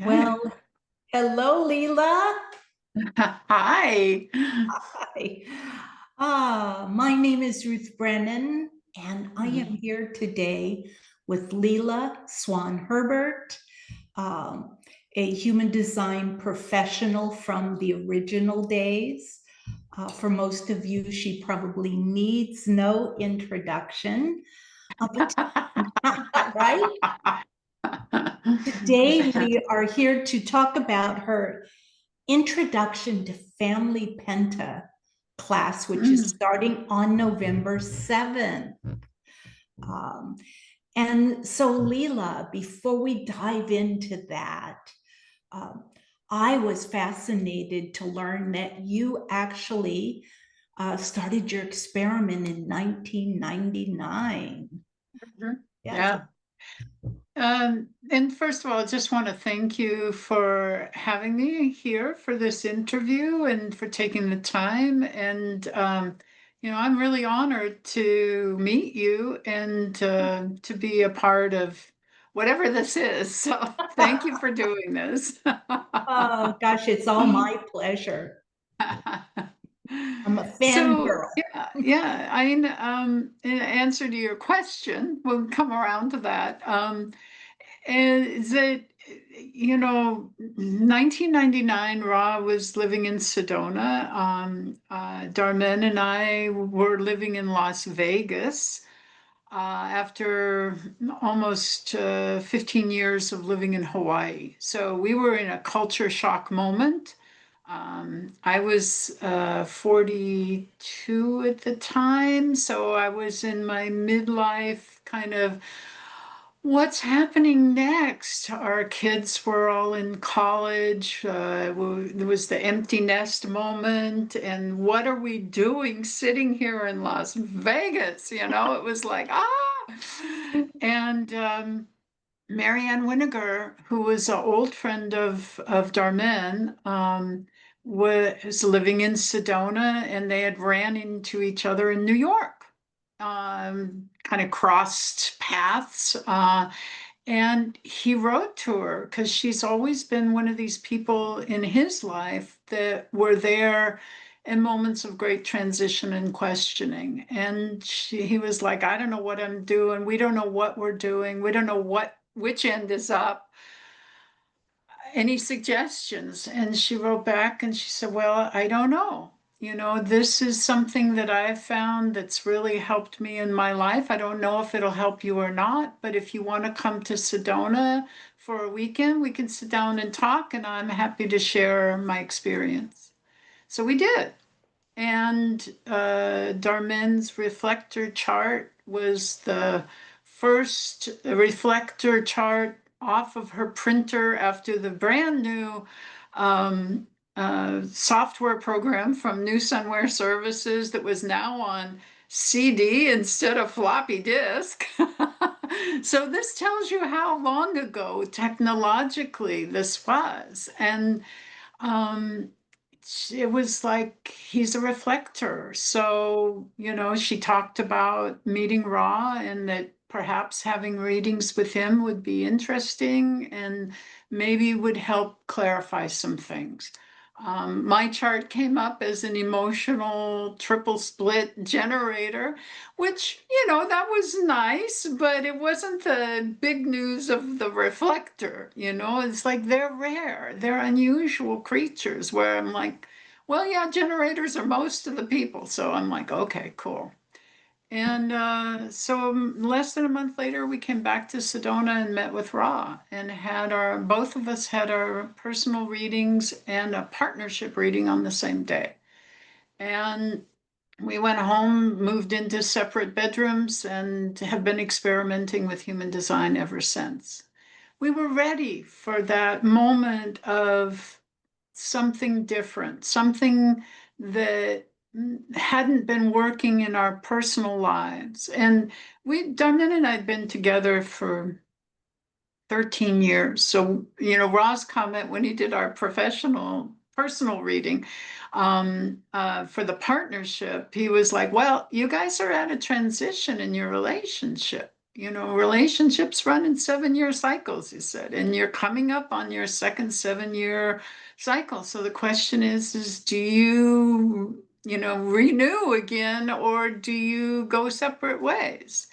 Okay. Well, hello, Leela. Hi. Hi. My name is Ruth Brennan, and I am Mhm. here today with Leela Swann-Herbert, um, a human design professional from the original days. For most of you, she probably needs no introduction, but right? Today, we are here to talk about her Introduction to Family Penta class, which is Mm. starting on November 7th. Um, and so, Leela, before we dive into that, um, I was fascinated to learn that you actually started your experiment in 1999. Mhm. Yes. Yeah. And first of all, I just want to thank you for having me here for this interview and for taking the time. And, I'm really honored to meet you and to be a part of whatever this is. So thank you for doing this. Oh, gosh, it's all my pleasure. I'm a So fangirl. yeah, in answer to your question, we'll come around to that. Is that 1999, Ra was living in Sedona. Darmen and I were living in Las Vegas after almost 15 years of living in Hawaii. So we were in a culture shock moment. I was 42 at the time, so I was in my midlife kind of what's happening next? Our kids were all in college. There was the empty nest moment. And what are we doing sitting here in Las Vegas? It was like, ah. And Marianne Winiger, who was an old friend of Darmen, was living in Sedona, and they had ran into each other in New York, kind of crossed paths. And he wrote to her because she's always been one of these people in his life that were there in moments of great transition and questioning. And he was like, I don't know what I'm doing. We don't know what we're doing. We don't know which end is up. Any suggestions? And she wrote back and she said, well, I don't know. This is something that I've found that's really helped me in my life. I don't know if it'll help you or not, but if you want to come to Sedona for a weekend, we can sit down and talk, and I'm happy to share my experience. So we did. And Darmen's reflector chart was the first reflector chart off of her printer after the brand new software program from New Sunware Services that was now on CD instead of floppy disk. So this tells you how long ago technologically this was. And um, it was like he's a reflector. So, she talked about meeting Ra and that perhaps having readings with him would be interesting and maybe would help clarify some things. My chart came up as an emotional triple split generator, which, that was nice, but it wasn't the big news of the reflector. It's like they're rare, they're unusual creatures where I'm like, well, yeah, generators are most of the people. So I'm like, okay, cool. And so less than a month later, we came back to Sedona and met with Ra and both of us had our personal readings and a partnership reading on the same day. And we went home, moved into separate bedrooms, and have been experimenting with human design ever since. We were ready for that moment of something different, something that hadn't been working in our personal lives. And Darmin and I had been together for 13 years. So, Ra's comment when he did our personal reading for the partnership, he was like, well, you guys are at a transition in your relationship. Relationships run in 7-year cycles, he said, and you're coming up on your second 7-year cycle. So the question is do you, renew again, or do you go separate ways?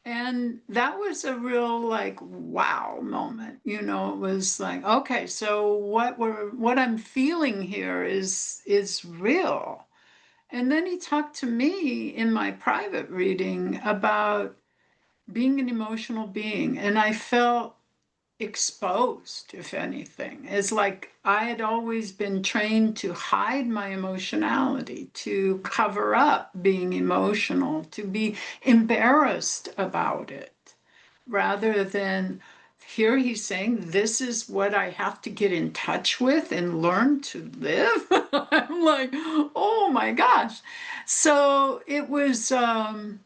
And that was a real like wow moment. It was like, okay, so what I'm feeling here is real. And then he talked to me in my private reading about being an emotional being. And I felt exposed, if anything. It's like I had always been trained to hide my emotionality, to cover up being emotional, to be embarrassed about it, rather than here he's saying, this is what I have to get in touch with and learn to live. I'm like, oh my gosh. So it was a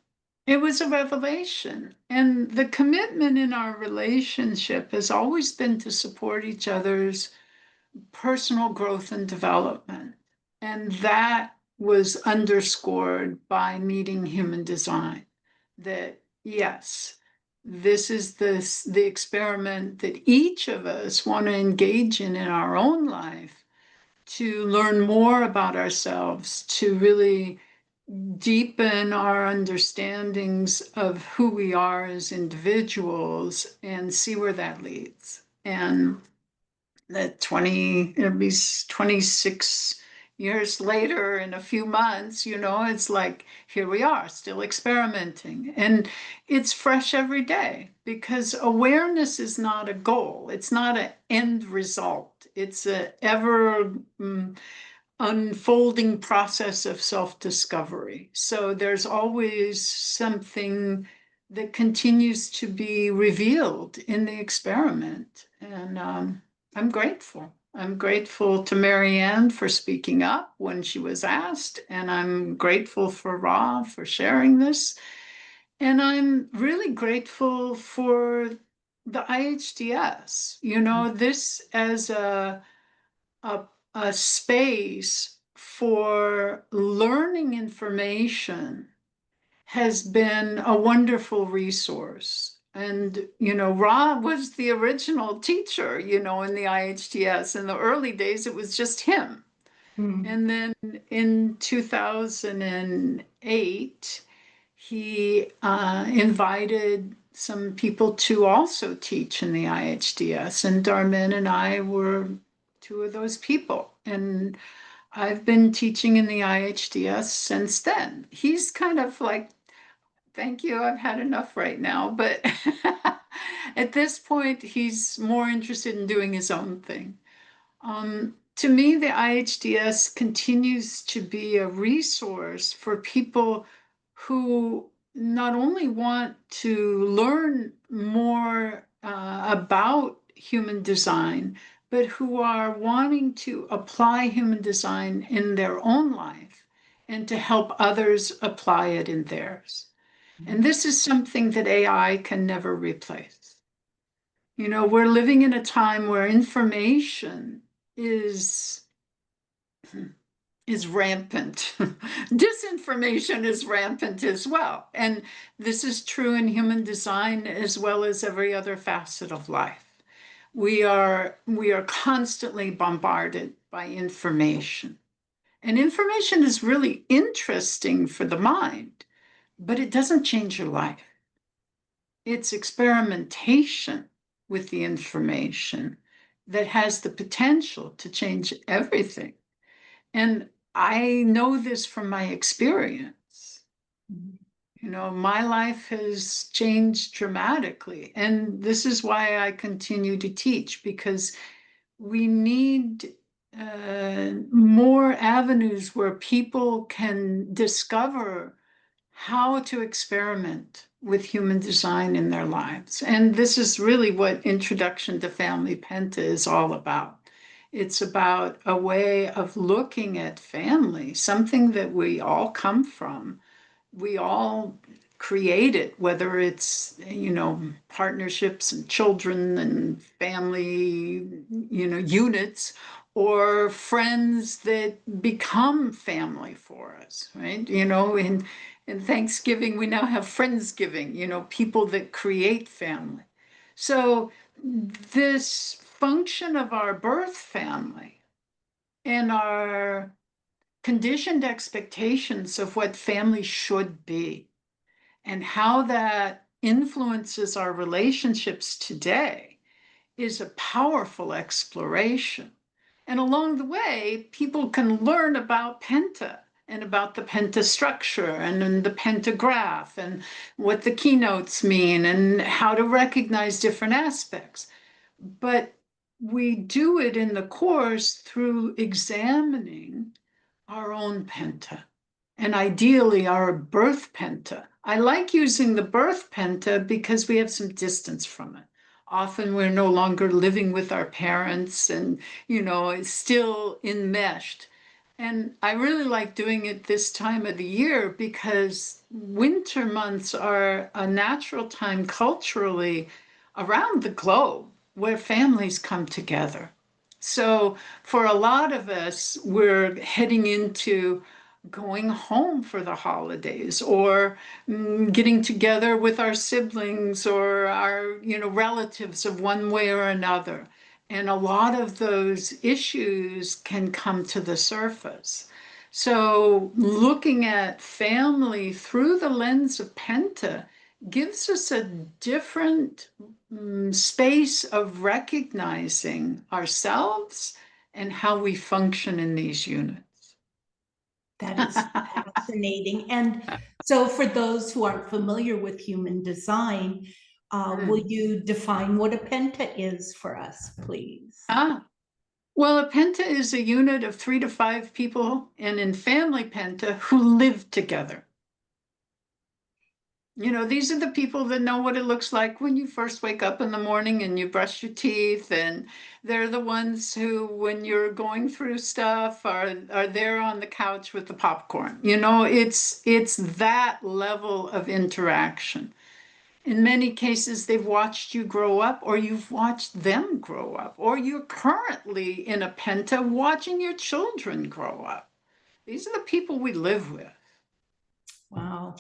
revelation. And the commitment in our relationship has always been to support each other's personal growth and development. And that was underscored by meeting human design. That, yes, this is the experiment that each of us want to engage in our own life to learn more about ourselves, to really deepen our understandings of who we are as individuals and see where that leads. And that it'll be 26 years later in a few months, it's like, here we are still experimenting. And it's fresh every day because awareness is not a goal. It's not an end result. It's a ever unfolding process of self-discovery. So there's always something that continues to be revealed in the experiment. And I'm grateful. I'm grateful to Marianne for speaking up when she was asked, and I'm grateful for Ra for sharing this. And I'm really grateful for the IHDS, this as a, a space for learning information has been a wonderful resource. And, Ra was the original teacher, in the IHTS. In the early days, it was just him. Mm. And then in 2008, he invited some people to also teach in the IHDS. And Darmin and I were two of those people. And I've been teaching in the IHDS since then. He's kind of like, thank you, I've had enough right now. But at this point, he's more interested in doing his own thing. To me, the IHDS continues to be a resource for people who not only want to learn more about human design, but who are wanting to apply human design in their own life and to help others apply it in theirs. And this is something that AI can never replace. We're living in a time where information is is rampant. Disinformation is rampant as well. And this is true in human design as well as every other facet of life. We are constantly bombarded by information. And information is really interesting for the mind, but it doesn't change your life. It's experimentation with the information that has the potential to change everything. And I know this from my experience. My life has changed dramatically. And this is why I continue to teach, because we need more avenues where people can discover how to experiment with human design in their lives. And this is really what Introduction to Family Penta is all about. It's about a way of looking at family, something that we all come from. We all create it, whether it's, partnerships and children and family, units, or friends that become family for us, right? You know, in Thanksgiving, we now have Friendsgiving, you know, people that create family. So this function of our birth family and our conditioned expectations of what family should be and how that influences our relationships today is a powerful exploration. And along the way, people can learn about Penta and about the Penta structure and the pentagraph and what the keynotes mean and how to recognize different aspects. But we do it in the course through examining our own Penta and ideally our birth Penta. I like using the birth Penta because we have some distance from it. Often we're no longer living with our parents and, you know, it's still enmeshed. And I really like doing it this time of the year because winter months are a natural time culturally around the globe where families come together. So for a lot of us, we're heading into going home for the holidays or getting together with our siblings or our, you know, relatives of one way or another. And a lot of those issues can come to the surface. So looking at family through the lens of Penta gives us a different space of recognizing ourselves and how we function in these units. That is fascinating. And so for those who aren't familiar with human design, will you define what a penta is for us, please? Well, a penta is a unit of 3 to 5 people, and in family penta, who live together. You know, these are the people that know what it looks like when you first wake up in the morning and you brush your teeth, and they're the ones who, when you're going through stuff, are there on the couch with the popcorn. You know, it's that level of interaction. In many cases, they've watched you grow up, or you've watched them grow up, or you're currently in a penta watching your children grow up. These are the people we live with. Wow.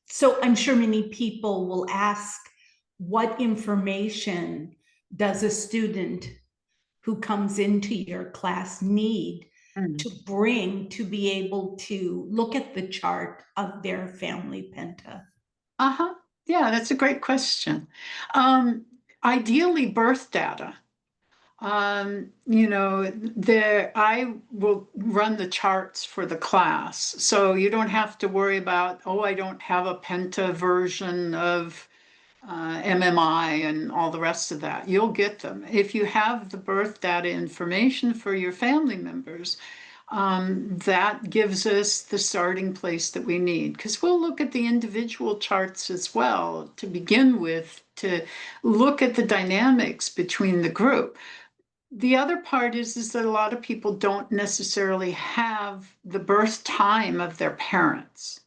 So I'm sure many people will ask, what information does a student who comes into your class need to bring to be able to look at the chart of their family penta? Uh-huh. Yeah, that's a great question. Um, Ideally, birth data. You know, I will run the charts for the class. So you don't have to worry about, oh, I don't have a Penta version of MMI and all the rest of that. You'll get them. If you have the birth data information for your family members, that gives us the starting place that we need. Because we'll look at the individual charts as well to begin with, to look at the dynamics between the group. The other part is that a lot of people don't necessarily have the birth time of their parents.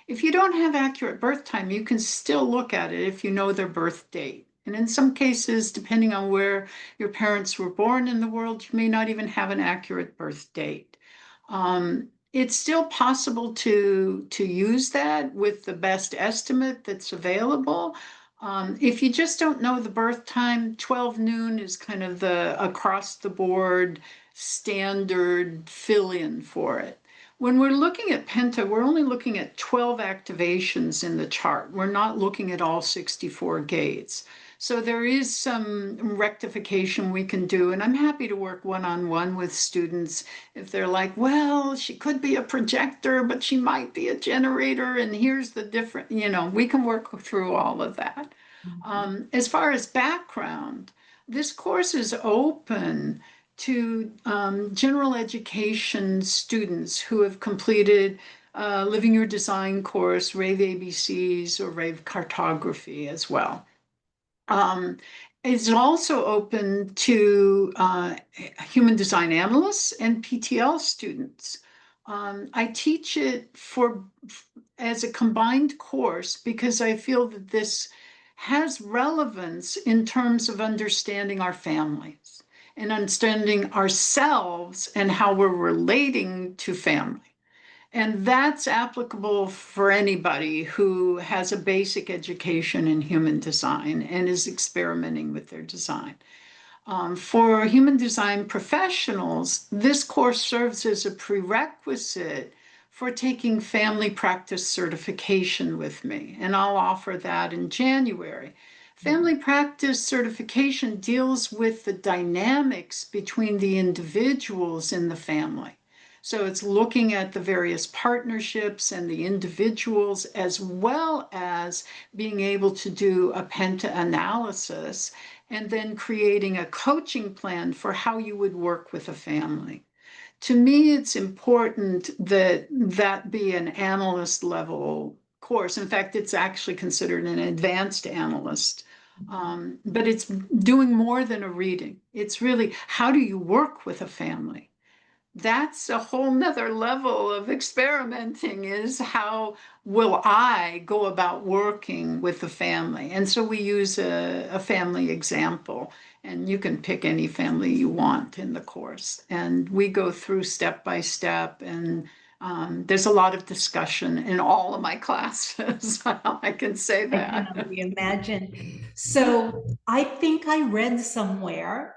If you don't have accurate birth time, you can still look at it if you know their birth date. And in some cases, depending on where your parents were born in the world, you may not even have an accurate birth date. It's still possible to use that with the best estimate that's available. If you just don't know the birth time, 12 noon is kind of the across the board standard fill in for it. When we're looking at Penta, we're only looking at 12 activations in the chart. We're not looking at all 64 gates. So there is some rectification we can do, and I'm happy to work one-on-one with students if they're like, well, she could be a projector, but she might be a generator, and here's the different, you know, we can work through all of that. As far as background, this course is open to general education students who have completed Living Your Design course, Rave ABCs, or Rave Cartography as well. It's also open to human design analysts and PTL students. I teach it as a combined course because I feel that this has relevance in terms of understanding our families and understanding ourselves and how we're relating to family. And that's applicable for anybody who has a basic education in human design and is experimenting with their design. For human design professionals, this course serves as a prerequisite for taking family practice certification with me, and I'll offer that in January. Family practice certification deals with the dynamics between the individuals in the family. So it's looking at the various partnerships and the individuals, as well as being able to do a Penta analysis and then creating a coaching plan for how you would work with a family. To me, it's important that that be an analyst level course. In fact, it's actually considered an advanced analyst. But it's doing more than a reading. It's really, how do you work with a family? That's a whole nother level of experimenting, is how will I go about working with the family? And so we use a family example, and you can pick any family you want in the course. And we go through step by step, and there's a lot of discussion in all of my classes. I can say I can that. only imagine. So I think I read somewhere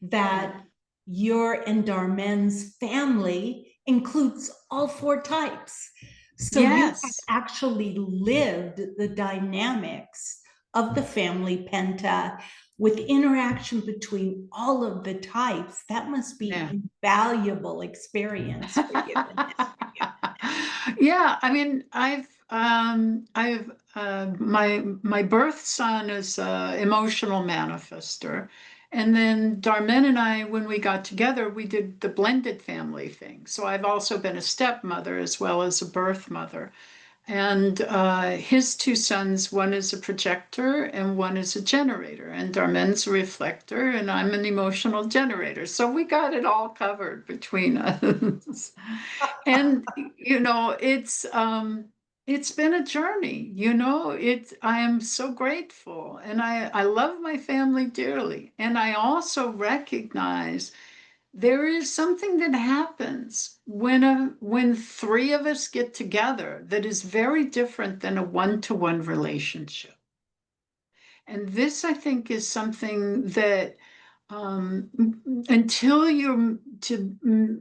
that your and Darmen's family includes all four types. So you have Yes. actually lived the dynamics of the family penta with interaction between all of the types. That must be Yeah. invaluable experience for you and history. Yeah, I mean, I've my birth son is a emotional manifester, and then Darmen and I, when we got together, we did the blended family thing. So I've also been a stepmother as well as a birth mother. And his two sons, one is a projector and one is a generator. And Darmen's a reflector, and I'm an emotional generator. So we got it all covered between us. And it's been a journey. I am so grateful, and I love my family dearly. And I also recognize there is something that happens when three of us get together that is very different than a one-to-one relationship. And this, I think, is something that um, until you're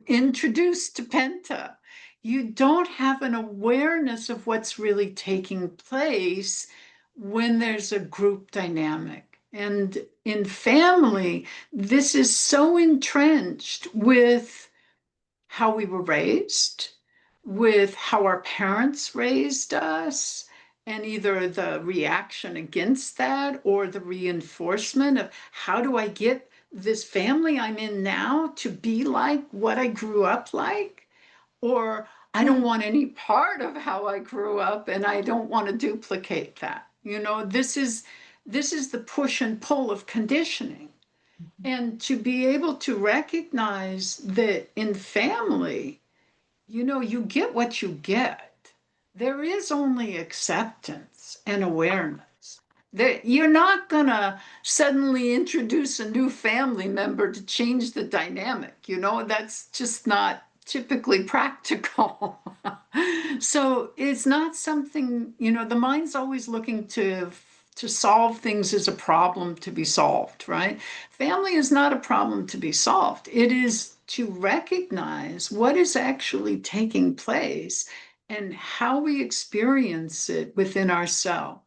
introduced to Penta, you don't have an awareness of what's really taking place when there's a group dynamic. And in family, this is so entrenched with how we were raised, with how our parents raised us, and either the reaction against that or the reinforcement of how do I get this family I'm in now to be like what I grew up like? Or I don't want any part of how I grew up and I don't want to duplicate that. This is the push and pull of conditioning. And to be able to recognize that in family, you get what you get. There is only acceptance and awareness. That you're not going to suddenly introduce a new family member to change the dynamic. That's just not typically practical. So it's not something, the mind's always looking to solve things as a problem to be solved, right? Family is not a problem to be solved. It is to recognize what is actually taking place and how we experience it within ourselves.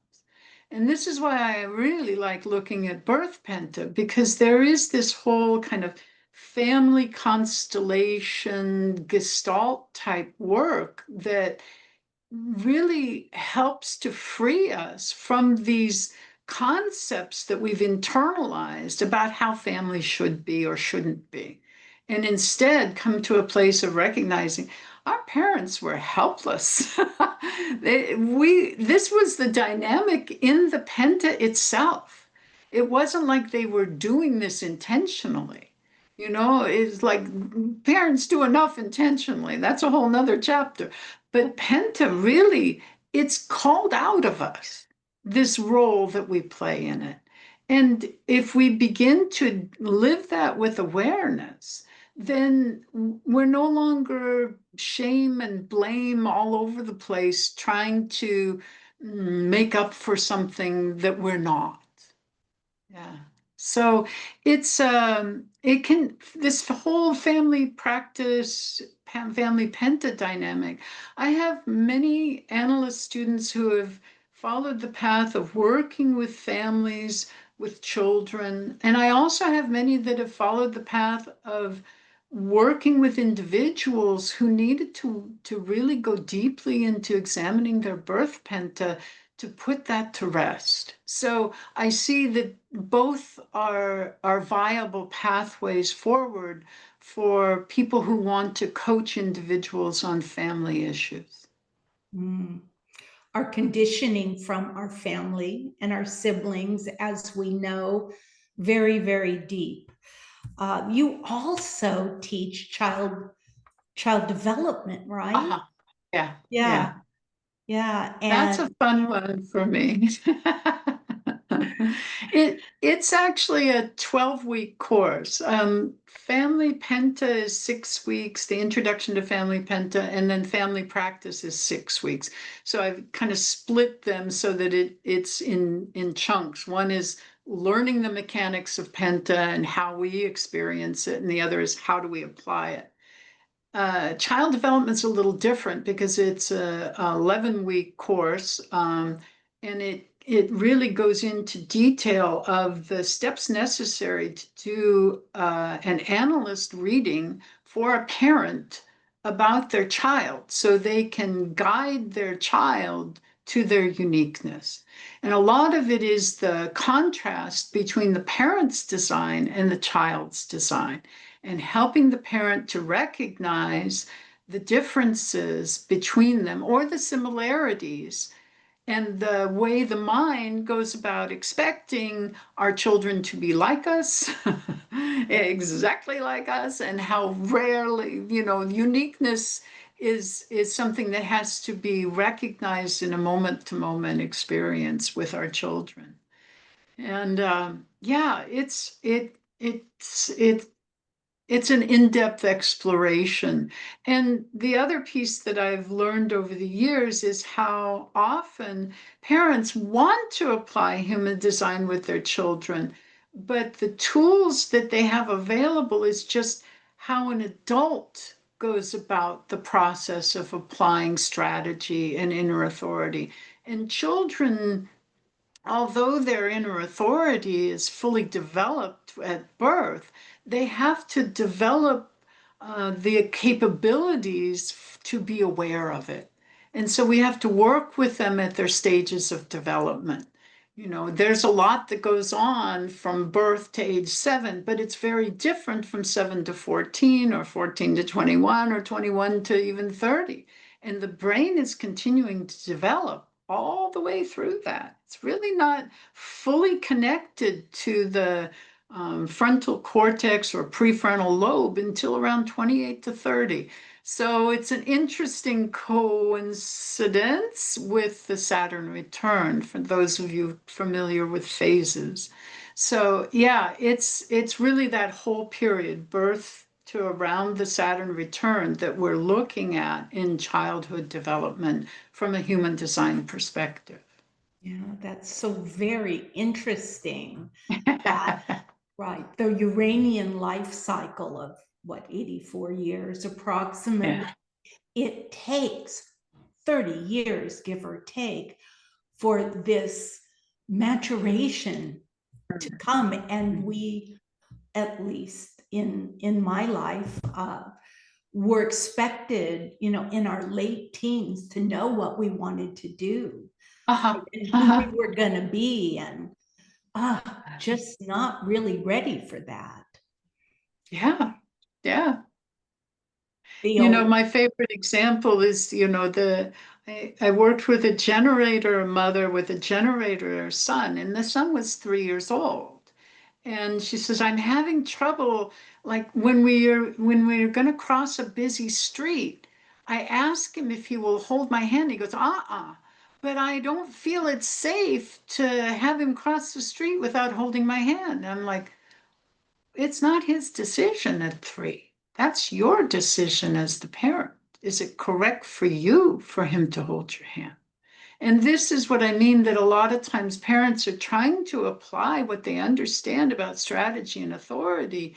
And this is why I really like looking at birth penta, because there is this whole kind of family constellation gestalt type work that really helps to free us from these concepts that we've internalized about how family should be or shouldn't be, and instead come to a place of recognizing our parents were helpless. This was the dynamic in the penta itself. It wasn't like they were doing this intentionally. It's like parents do enough intentionally. That's a whole nother chapter. But Penta really, it's called out of us, this role that we play in it. And if we begin to live that with awareness, then we're no longer shame and blame all over the place, trying to make up for something that we're not. Yeah. So it can, this whole family practice, family penta dynamic. I have many analyst students who have followed the path of working with families, with children, and I also have many that have followed the path of working with individuals who needed to really go deeply into examining their birth penta to put that to rest. So I see that both are viable pathways forward for people who want to coach individuals on family issues. Mm. Our conditioning from our family and our siblings, as we know, very, very deep. You also teach child development, right? Uh-huh. Yeah, Yeah, yeah. yeah, That's and a fun one for me. It's actually a 12-week course. Family Penta is 6 weeks, the introduction to Family Penta, and then Family Practice is 6 weeks. So I've kind of split them so that it's in chunks. One is learning the mechanics of Penta and how we experience it, and the other is how do we apply it. Child development's a little different because it's a 11-week course, and it really goes into detail of the steps necessary to do an analyst reading for a parent about their child so they can guide their child to their uniqueness. And a lot of it is the contrast between the parent's design and the child's design, and helping the parent to recognize the differences between them or the similarities, and the way the mind goes about expecting our children to be like us, exactly like us, and how rarely, uniqueness is something that has to be recognized in a moment to moment experience with our children. And yeah, it's an in-depth exploration. And the other piece that I've learned over the years is how often parents want to apply human design with their children, but the tools that they have available is just how an adult goes about the process of applying strategy and inner authority. And children, although their inner authority is fully developed at birth, they have to develop the capabilities to be aware of it. And so we have to work with them at their stages of development. There's a lot that goes on from birth to age 7, but it's very different from 7 to 14 or 14 to 21 or 21 to even 30. And the brain is continuing to develop all the way through that. It's really not fully connected to the frontal cortex or prefrontal lobe until around 28 to 30. So it's an interesting coincidence with the Saturn return for those of you familiar with phases. So yeah, it's really that whole period, birth to around the Saturn return, that we're looking at in childhood development from a human design perspective. yeah, that's so very interesting. That, right, the Uranian life cycle of what, 84 years approximately. Yeah. It takes 30 years, give or take, for this maturation to come. And we, at least in my life, were expected, in our late teens to know what we wanted to do Uh-huh. and who we Uh-huh. were going to be, and just not really ready for that. Yeah. Yeah. The old, My favorite example is, I worked with a generator mother with a generator son, and the son was 3 years old. And she says, I'm having trouble, like when we're going to cross a busy street, I ask him if he will hold my hand. He goes, uh-uh. but I don't feel it's safe to have him cross the street without holding my hand. I'm like, it's not his decision at 3. That's your decision as the parent. Is it correct for you for him to hold your hand? And this is what I mean, that a lot of times parents are trying to apply what they understand about strategy and authority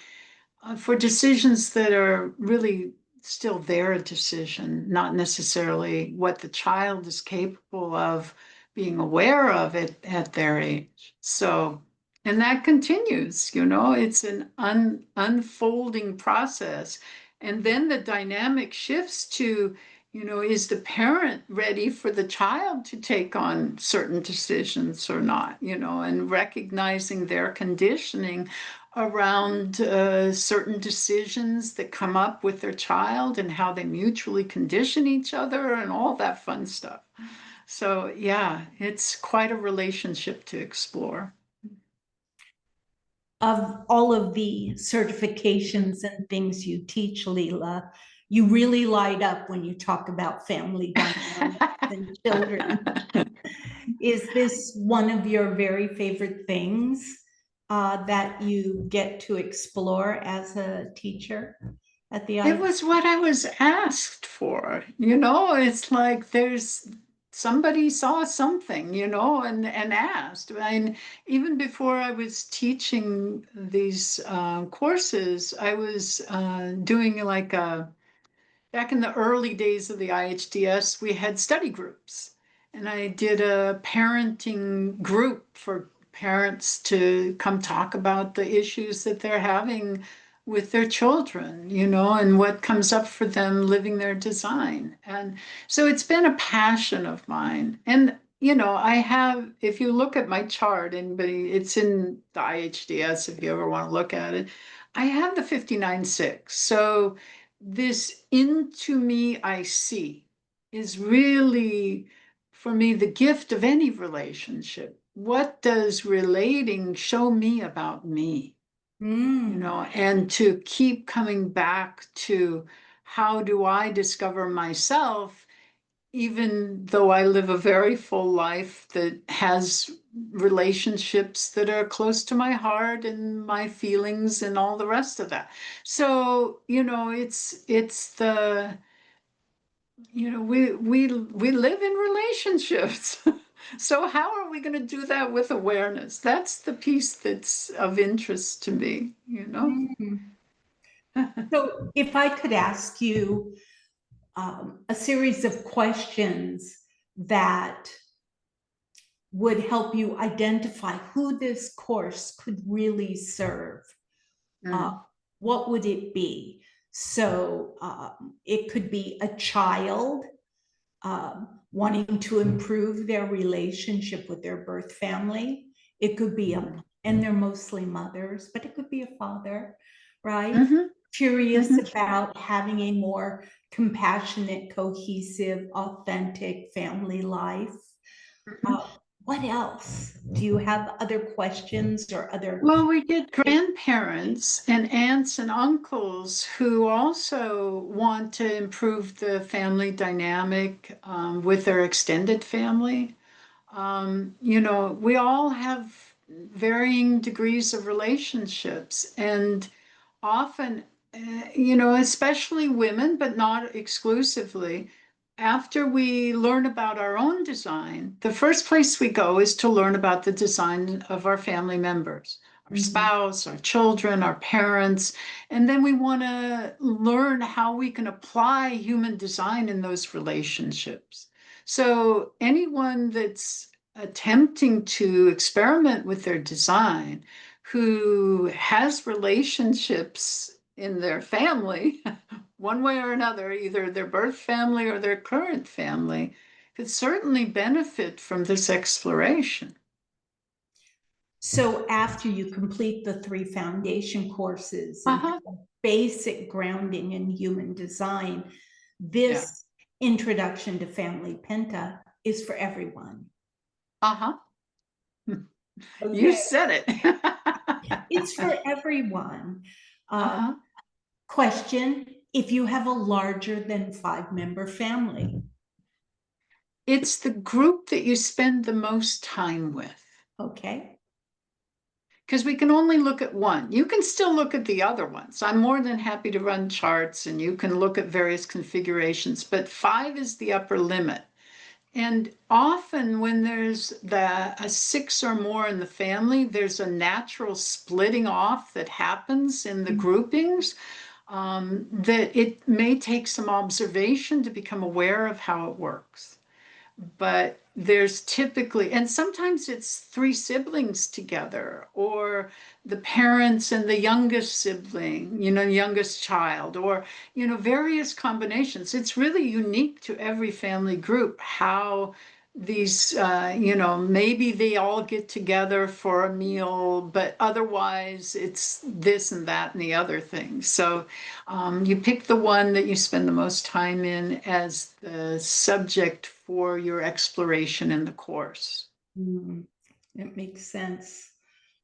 for decisions that are really still their decision, not necessarily what the child is capable of being aware of it at their age. So, and that continues, it's an unfolding process. And then the dynamic shifts to, is the parent ready for the child to take on certain decisions or not, and recognizing their conditioning around certain decisions that come up with their child and how they mutually condition each other and all that fun stuff. So, yeah, it's quite a relationship to explore. Of all of the certifications and things you teach, Leela, you really light up when you talk about family dynamics and children. Is this one of your very favorite things that you get to explore as a teacher at the It IHDS? was what I was asked for. It's like there's somebody saw something, and asked. And even before I was teaching these courses, I was doing like back in the early days of the IHDS, we had study groups. And I did a parenting group for parents to come talk about the issues that they're having with their children, and what comes up for them living their design. And so it's been a passion of mine. And, I have, if you look at my chart, it's in the IHDS if you ever want to look at it, I have the 59-6. So this into me I see is really, for me, the gift of any relationship. What does relating show me about me? And to keep coming back to how do I discover myself, even though I live a very full life that has relationships that are close to my heart and my feelings and all the rest of that. So, it's the, we live in relationships. So how are we going to do that with awareness? That's the piece that's of interest to me. So if I could ask you a series of questions that would help you identify who this course could really serve, what would it be? So it could be a child wanting to improve their relationship with their birth family. It could be and they're mostly mothers, but it could be a father, right? Mhm. Curious Mhm. about having a more compassionate, cohesive, authentic family life. Mhm. What else? Do you have other questions or other? Well, we get grandparents and aunts and uncles who also want to improve the family dynamic with their extended family. We all have varying degrees of relationships, and often, especially women, but not exclusively, after we learn about our own design, the first place we go is to learn about the design of our family members, our spouse, our children, our parents. And then we want to learn how we can apply human design in those relationships. So anyone that's attempting to experiment with their design, who has relationships in their family, one way or another, either their birth family or their current family, could certainly benefit from this exploration. So after you complete the 3 foundation courses and Uh-huh. have a basic grounding in human design, Yeah. this introduction to Family Penta is for everyone. Uh-huh. You Okay. said it. It's for everyone. Uh-huh. Question, if you have a larger than 5-member family. It's the group that you spend the most time with. Okay. Because we can only look at one. You can still look at the other ones. I'm more than happy to run charts and you can look at various configurations, but 5 is the upper limit. And often when there's a 6 or more in the family, there's a natural splitting off that happens in the groupings, that it may take some observation to become aware of how it works. But there's typically, and sometimes it's 3 siblings together, or the parents and the youngest sibling, youngest child, or, various combinations. It's really unique to every family group how these, maybe they all get together for a meal, but otherwise it's this and that and the other thing. So you pick the one that you spend the most time in as the subject for your exploration in the course. It makes sense.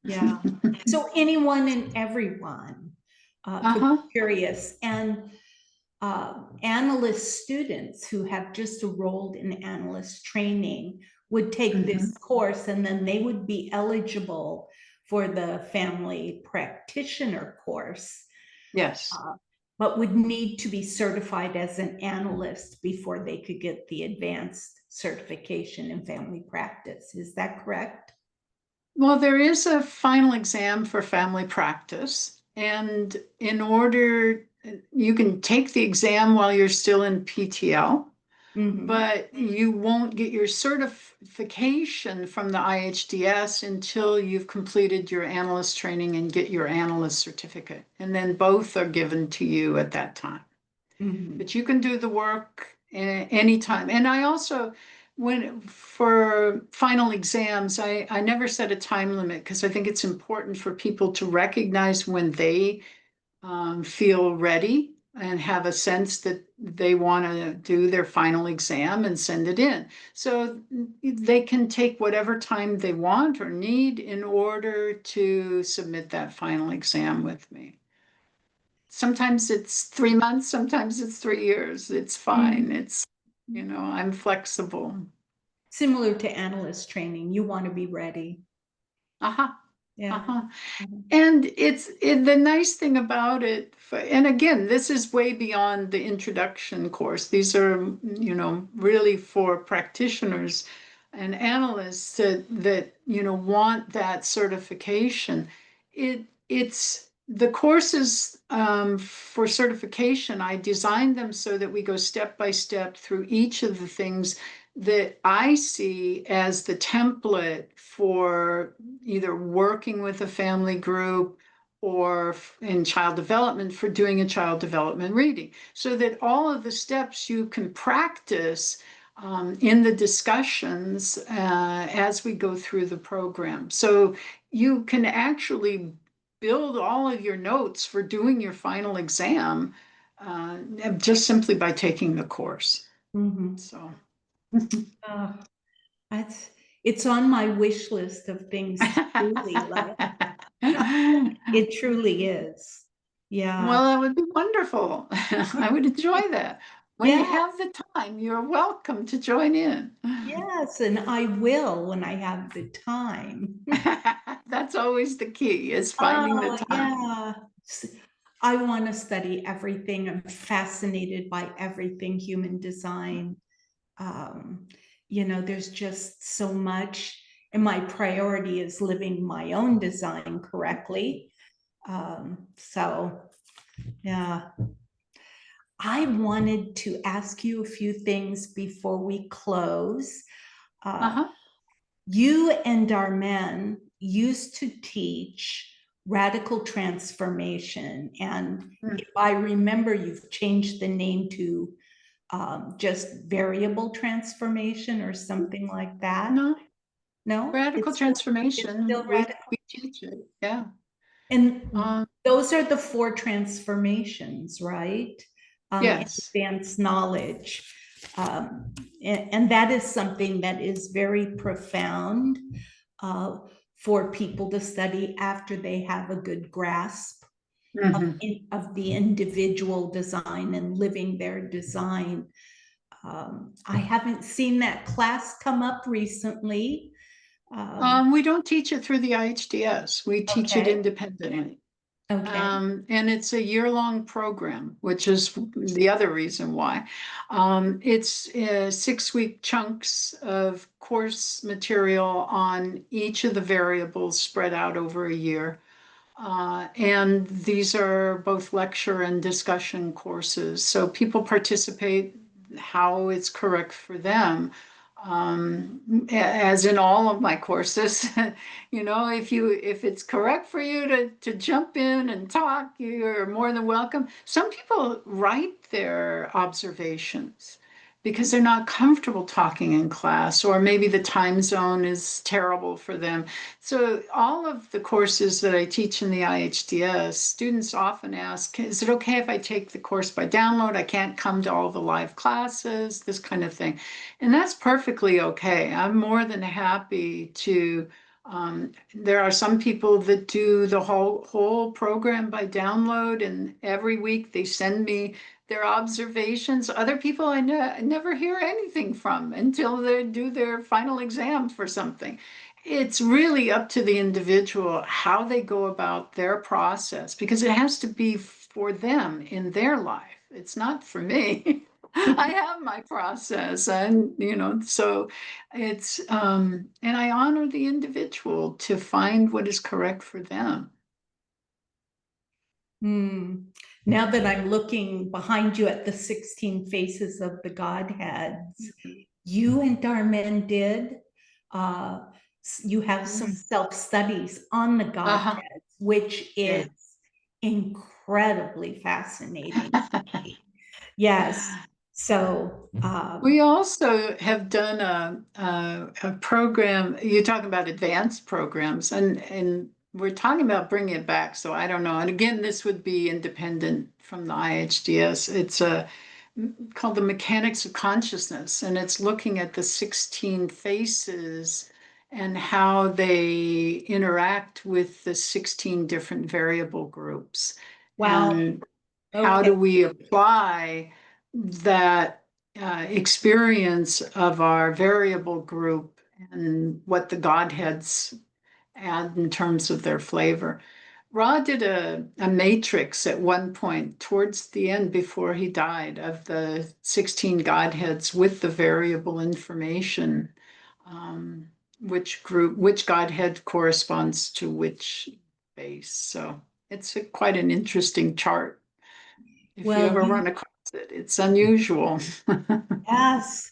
Yeah. So anyone and everyone could Uh-huh. be curious. And analyst students who have just enrolled in analyst training would take this course, and then they would be eligible for the family practitioner course, Yes. but would need to be certified as an analyst before they could get the advanced certification in family practice. Is that correct? Well, there is a final exam for family practice, and in order, you can take the exam while you're still in PTL, but you won't get your certification from the IHDS until you've completed your analyst training and get your analyst certificate. And then both are given to you at that time. But you can do the work anytime. And I also, for final exams, I never set a time limit because I think it's important for people to recognize when they feel ready and have a sense that they want to do their final exam and send it in. So they can take whatever time they want or need in order to submit that final exam with me. Sometimes it's 3 months, sometimes it's 3 years. It's fine. I'm flexible. Similar to analyst training, you want to be ready. Uh-huh. Yeah. Uh-huh. And the nice thing about it, and again, this is way beyond the introduction course. These are, really for practitioners and analysts that want that certification. It's the courses for certification. I designed them so that we go step by step through each of the things that I see as the template for either working with a family group or in child development for doing a child development reading, so that all of the steps you can practice in the discussions as we go through the program. So you can actually build all of your notes for doing your final exam just simply by taking the course. So. Uh, it's on my wish list of things to do, Leela. It truly is. Yeah. Well, that would be wonderful. I would enjoy that. When you Yeah. have the time, you're welcome to join in. Yes, and I will when I have the time. That's always the key, is finding the Oh, time. yeah. I want to study everything. I'm fascinated by everything human design. Um, there's just so much, and my priority is living my own design correctly. So, yeah. I wanted to ask you a few things before we close. Uh-huh. You and Darmen used to teach radical transformation. And if I remember, you've changed the name to just variable transformation or something like that. No, No, radical it's still transformation. We radical. teach it. Yeah. And those are the 4 transformations, right? In Yes. advanced knowledge. And that is something that is very profound for people to study after they have a good grasp of the individual design and living their design. I haven't seen that class come up recently. We don't teach it through the IHDS. We teach it Okay. independently. Okay. And it's a year-long program, which is the other reason why. It's 6-week chunks of course material on each of the variables spread out over a year. And these are both lecture and discussion courses. So people participate how it's correct for them. As in all of my courses, if it's correct for you to jump in and talk, you're more than welcome. Some people write their observations because they're not comfortable talking in class, or maybe the time zone is terrible for them. So all of the courses that I teach in the IHDS, students often ask, is it okay if I take the course by download? I can't come to all the live classes, this kind of thing. And that's perfectly okay. I'm more than happy to. There are some people that do the whole program by download, and every week they send me their observations. Other people I never hear anything from until they do their final exam for something. It's really up to the individual how they go about their process, because it has to be for them in their life. It's not for me. I have my process, and so it's and I honor the individual to find what is correct for them. Now that I'm looking behind you at the 16 faces of the Godheads, you and Darmen did. You have some self-studies on the Godheads, which is incredibly fascinating. Yes. So we also have done a program. You're talking about advanced programs, and we're talking about bringing it back. So I don't know. And again, this would be independent from the IHDS. It's called the Mechanics of Consciousness, and it's looking at the 16 faces and how they interact with the 16 different variable groups. wow. And how do we apply that experience of our variable group and what the Godheads add in terms of their flavor? Ra did a matrix at one point towards the end before he died of the 16 Godheads with the variable information, which Godhead corresponds to which base. So it's quite an interesting chart. If you ever run across it, it's unusual. Yes.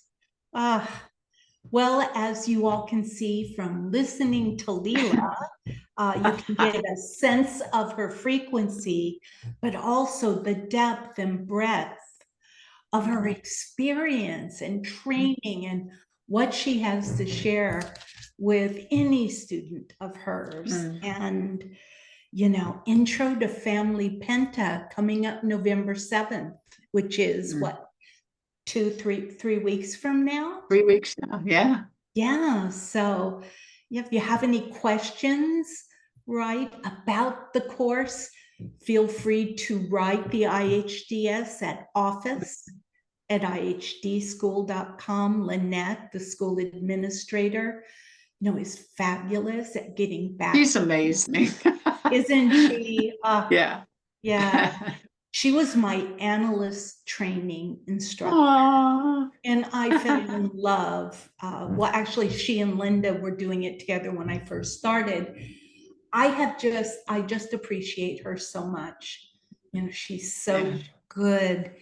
Well, as you all can see from listening to Leela, you can get a sense of her frequency, but also the depth and breadth of her experience and training and what she has to share with any student of hers. And, Intro to Family Penta coming up November 7th, which is what, 3 weeks from now? 3 weeks now, yeah. Yeah, so if you have any questions, right, about the course, feel free to write the IHDS at office@ihdschool.com. Lynette, the school administrator, is fabulous at getting back. She's amazing. Isn't she? Yeah. Yeah. She was my analyst training instructor. Aww. And I fell in love. Well, actually, she and Linda were doing it together when I first started. I just appreciate her so much. She's so good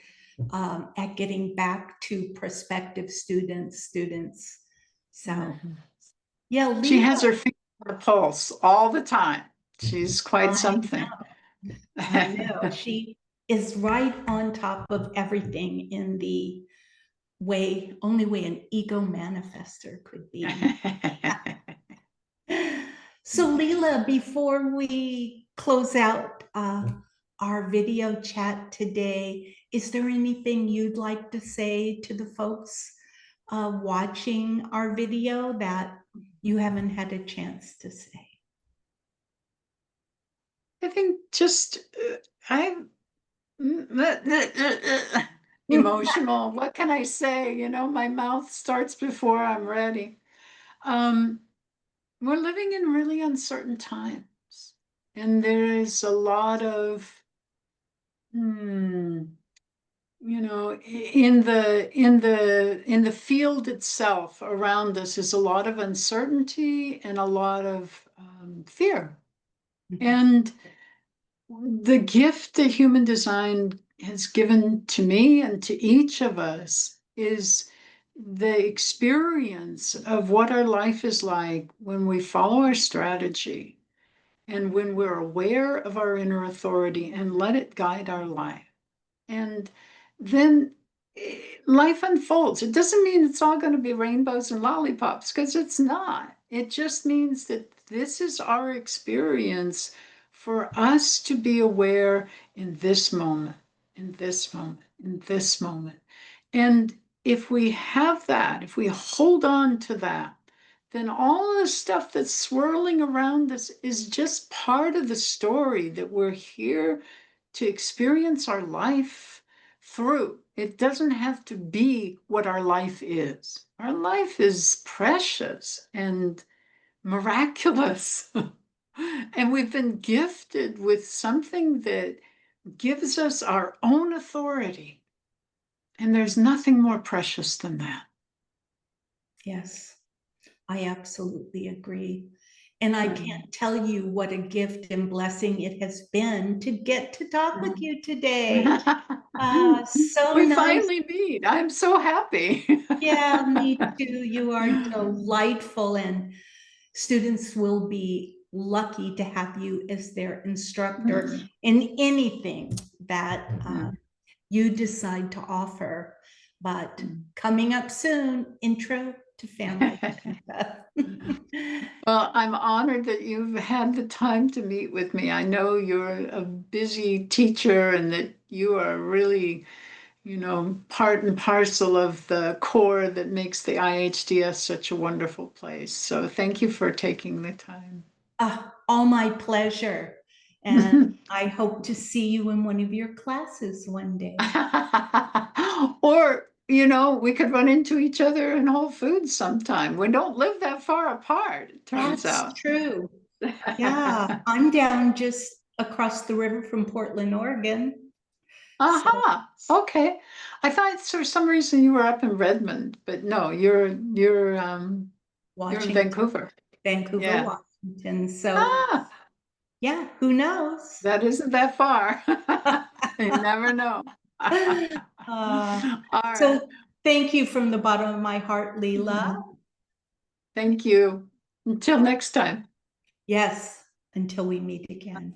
at getting back to prospective students. So, yeah, Leela, she has her finger on the pulse all the time. She's quite something. I know. She is right on top of everything in the only way an ego manifester could be. So Leela, before we close out our video chat today, is there anything you'd like to say to the folks watching our video that you haven't had a chance to say? I think just emotional. What can I say? You know, my mouth starts before I'm ready. Um, we're living in really uncertain times, and there is a lot of, hmm, you know, in the field itself around us is a lot of uncertainty and a lot of fear. And the gift that human design has given to me and to each of us is the experience of what our life is like when we follow our strategy and when we're aware of our inner authority and let it guide our life. And then life unfolds. It doesn't mean it's all going to be rainbows and lollipops, because it's not. It just means that this is our experience for us to be aware in this moment, in this moment, in this moment. And if we have that, if we hold on to that, then all the stuff that's swirling around us is just part of the story that we're here to experience our life through. It doesn't have to be what our life is. Our life is precious and miraculous. And we've been gifted with something that gives us our own authority. And there's nothing more precious than that. Yes, I absolutely agree. And I can't tell you what a gift and blessing it has been to get to talk with you today. So We nice. finally meet. I'm so happy. Yeah, me too. You are delightful, and students will be lucky to have you as their instructor in anything that you decide to offer. But coming up soon, Intro to Family Penta. Well, I'm honored that you've had the time to meet with me. I know you're a busy teacher and that you are really, part and parcel of the core that makes the IHDS such a wonderful place. So thank you for taking the time. All my pleasure. And I hope to see you in one of your classes one day. Or, we could run into each other in Whole Foods sometime. We don't live that far apart, it turns That's out. true. Yeah, I'm down just across the river from Portland, Oregon. So Aha. Okay. I thought for some reason you were up in Redmond, but no, you're in Washington, Vancouver. Vancouver, Yeah. Washington. So Ah, yeah, who knows? that isn't that far. You never know. Uh, All right. so thank you from the bottom of my heart, Leela. Thank you. Until next time. Yes, until we meet again.